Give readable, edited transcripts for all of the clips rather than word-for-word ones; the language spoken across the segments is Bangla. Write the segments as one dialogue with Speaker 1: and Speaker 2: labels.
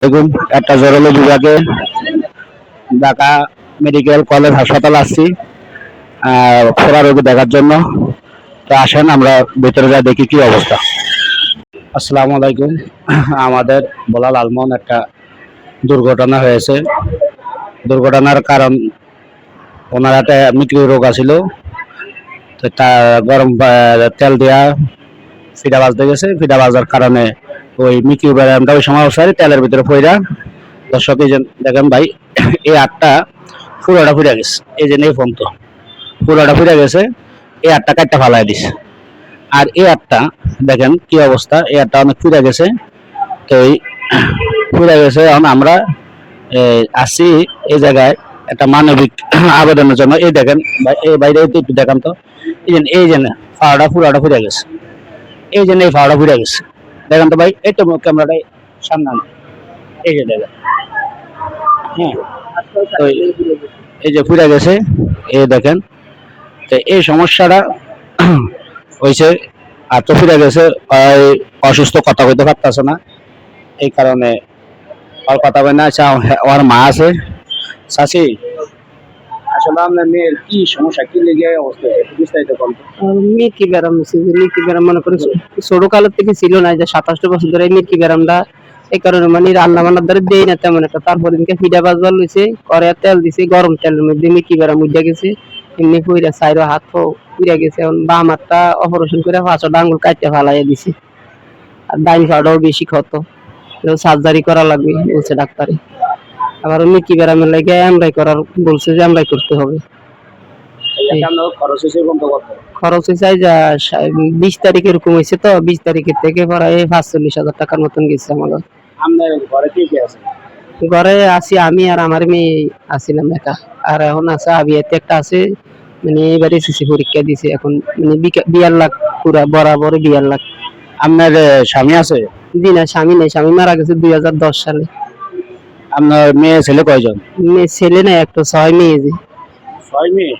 Speaker 1: এরকম একটা জরুরি বিভাগে ঢাকা মেডিকেল কলেজ হাসপাতাল আসছি খোলা রোগী দেখার জন্য। তো আসেন আমরা ভেতরে যা দেখি কি অবস্থা। আসসালামু আলাইকুম। আমাদের বলা লালমোহন একটা দুর্ঘটনা হয়েছে। দুর্ঘটনার কারণ ওনার একটা মিক্রি রোগ আছিল, তো তা গরম তেল দিয়া ফিডা বাজতে গেছে, ফিডা বাজার কারণে ওই মিক্রি ব্যায়ামটা ওই সময় তেলের ভিতরে পইরা। দর্শক এই যে দেখেন ভাই, এই আটটা পুরোটা ফুরে গেছে, এই যে নেই ফোন তো পুরোটা ফুরে গেছে। এই আটটা কাটটা ফালাই দিছে। আর এই আটটা দেখেন কি অবস্থা, এই আটটা অনেক ফুরে গেছে। তো এই ফুরে গেছে, এখন আমরা আসি এই জায়গায় একটা মানবিক আবেদনের জন্য। এই দেখেন এই বাইরে একটু দেখান তো, এই যে ফাওয়াটা পুরোটা ফুরে গেছে, এই যে এই ফাওয়াটা ফুরে গেছে। দেখেন তো ভাই, এই তো ক্যামেরাটাই সামনে আনো। এই যে দেখেন, হ্যাঁ, তো এই যে ফুরে গেছে, এই দেখেন। তো এই সমস্যাটা হয়েছে, আর তো ফিরে গেছে, অসুস্থ, কথা কইতে পারতেছে না। এই কারণে আর কথা বলে না। আচ্ছা, ওর মা আছে। চাচি, আসলে আপনার মেয়ের কি সমস্যা, কি লেগে অবস্থা বিস্তারিত বলতো।
Speaker 2: মির্কি ব্যারাম হচ্ছে, যে মির্কি ব্যারাম মনে করেন ছোট কালের থেকে ছিল না, যে 27 বছর ধরে এই মির্কি ব্যারামটা। এই কারণে মানে রান্না বান্নার ধরে দেই না তেমন একটা। তারপর দিনকে ফিডা বাজবার লইছে, করে তেল দিছে, গরম তেলের মধ্যে মির্কি ব্যারাম উঠে গেছে। এমনি কইরা সাইরো হাত পুড়ে গেছে। এখন বাম হাতটা অপারেশন করে 5টা আঙ্গুল কাটতে ফালাইয়া দিছে। আর ডাইন পাটাও বেশি ক্ষত, সার্জারি করা লাগবে বলছে ডাক্তারে। আবার মির্কি ব্যারামের লাগে এমআরআই করার বলছে, যে এমআরআই করতে হবে।
Speaker 1: খরচ হয়েছে বন্ধ করতে,
Speaker 2: খরচ হয়েছে যা 20 তারিখ এরকম হয়েছে, তো 20 তারিখের থেকে প্রায় 45,000 টাকার মতন গেছে আমাদের।
Speaker 1: আপনার ঘরে কি কি আছে?
Speaker 2: ঘরে আছি আমি আর আমার মেয়ে আছিলাম একা। আর এখন আছে আবিয়াতে একটা আছে, মানে এবারে এসএসসি পরীক্ষা দিছে। এখন মানে 42 লাখ, পুরা বরাবর 42 লাখ।
Speaker 1: আপনার স্বামী আছে?
Speaker 2: জি না, স্বামী নেই, স্বামী মারা গেছে 2010 সালে।
Speaker 1: আপনার মেয়ে ছেলে কয়জন?
Speaker 2: মেয়ে ছেলে নেই, একটা 6 মেয়ে। যে
Speaker 1: 6 মেয়ে?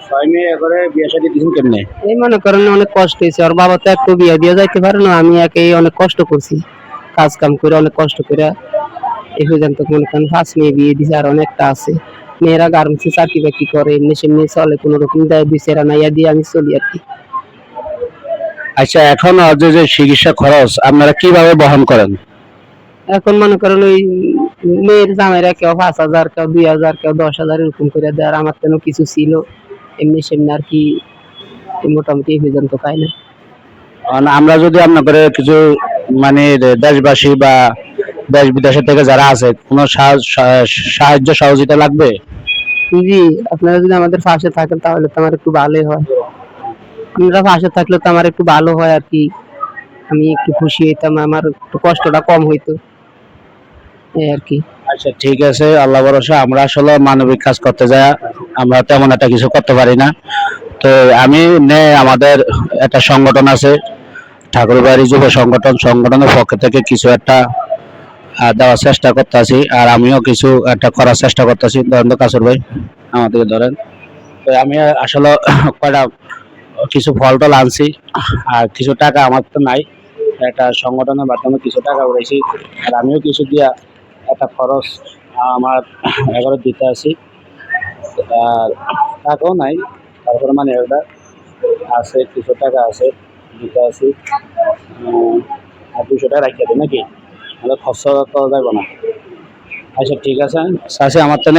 Speaker 1: 6 মেয়ে করে বিয়ে শাদী দিয়েছেন কেমনে?
Speaker 2: এই মনে করেন অনেক কষ্ট হয়েছে। আর বাবা তো একটু বিয়ে দিয়ে যাইতে পারে না, আমি একাই অনেক কষ্ট করছি, কাজ কাম করে অনেক কষ্ট করে এই পর্যন্ত মনে করেন 5 মেয়ে বিয়ে দিছে। আর অনেকটা আছে, মেয়েরা গার্মেন্টসে চাকরি বাকরি করে, এমনি সেমনি চলে, কোনো রকম দেয় দুই সেরা নাইয়া দিয়ে আমি চলি আর কি।
Speaker 1: আচ্ছা, এখন যে চিকিৎসা খরচ আপনারা কিভাবে বহন করেন?
Speaker 2: এখন মনে করেন ওই মেয়ের জামাইরা কেউ 5,000, কেউ 2,000, কেউ 10,000 এরকম করে দেয়। আর আমার তেন কিছু ছিল, এমনি সেমনি আর কি, মোটামুটি এই পর্যন্ত পাই না।
Speaker 1: আমরা যদি আপনাদের কিছু মানে দেশবাসী বা দেশ বিদেশের থেকে যারা আছে, কোনো সাহায্য সহযোগিতা লাগবে?
Speaker 2: জি, আপনারা যদি আমাদের পাশে থাকেন তাহলে তো আমার একটু ভালোই হয়। আপনারা পাশে থাকলে তো আমার একটু ভালো হয় আর কি, আমি একটু খুশি হইতাম, আমার একটু কষ্টটা কম হইতো, এই আর কি।
Speaker 1: আচ্ছা, ঠিক আছে, আল্লাহ ভরসা। আমরা আসলে মানবিক কাজ করতে যাই, আমরা তেমন একটা কিছু করতে পারি না। তো আমি আমাদের একটা সংগঠন আছে, ঠাকুরবাড়ি যুব সংগঠন, সংগঠনের পক্ষ থেকে কিছু একটা দেওয়ার চেষ্টা করতেছি। আর আমিও কিছু একটা করার চেষ্টা করতেছি। ধরেন তো কাসুর ভাই, আমাদেরকে ধরেন। তো আমি আসলে কয়টা কিছু ফল টল আনছি, আর কিছু টাকা আমার তো নাই, একটা সংগঠনের মাধ্যমে কিছু টাকা উড়াইছি। আর আমিও কিছু দিয়া একটা খরচ আমার এবারে দিতে আছি। আর টাকাও নাই, তারপরে মানে ওটা আছে, কিছু টাকা আছে, দিতে আছি। আর 200 টাকা রাখিয়ে দিই নাকি, তাহলে খরচা করা যাবে না। আচ্ছা, ঠিক আছে। চাষি, আমার তো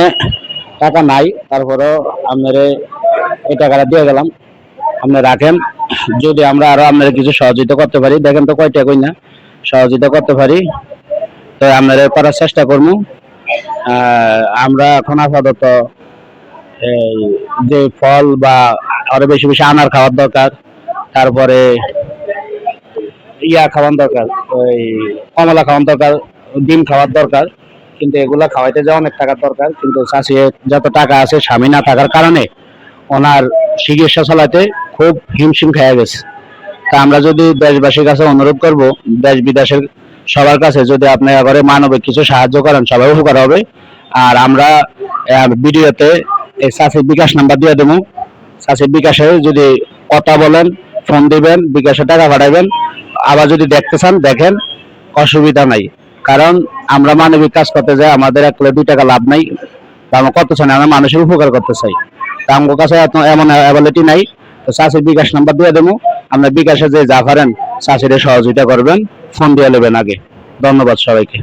Speaker 1: টাকা নাই, তারপরেও আপনার এই টাকাটা দিয়ে গেলাম, আপনি রাখেন। যদি আমরা আরো আপনার কিছু সহযোগিতা করতে পারি, দেখেন তো কয়টা কই না সহযোগিতা করতে পারি, তো আপনারা করার চেষ্টা করবো। আমরা এখন আপাতত এই যে ফল বা আরো বেশি বেশি আনার খাওয়ার দরকার, তারপরে খাওয়ার দরকার, ওই কমলা খাওয়ার দরকার, ডিম খাওয়ার দরকার। কিন্তু এগুলা খাওয়াইতে যাওয়া অনেক টাকার দরকার। কিন্তু চাষির যত টাকা আছে, স্বামী না থাকার কারণে ওনার চিকিৎসা চালাতে খুব হিমশিম খেয়ে গেছে। তা আমরা যদি দেশবাসীর কাছে অনুরোধ করব, দেশ বিদেশের সবার কাছে যদি আপনি এবারে মানবিক কিছু সাহায্য করেন, সবাই উপকার হবে। আর আমরা ভিডিওতে এই চাষির বিকাশ নাম্বার দিয়ে দেবো। চাষির বিকাশে যদি কথা বলেন, ফোন দিবেন, বিকাশে টাকা পাঠাবেন। আবার যদি দেখতে চান দেখেন, অসুবিধা নাই। কারণ আমরা মানবিক কাজ করতে যাই, আমাদের এক কোটি 2 টাকা লাভ নাই। তা আমরা কত চাই না, আমরা মানুষের উপকার করতে চাই। তা আমার কাছে এমন অ্যাবিলিটি নাই। তো চাষির বিকাশ নাম্বার দিয়ে দেবো, আপনার বিকাশে যে যা পারেন চাষিরে সহযোগিতা করবেন, ফোন দিয়ে নেবেন আগে। ধন্যবাদ সবাইকে।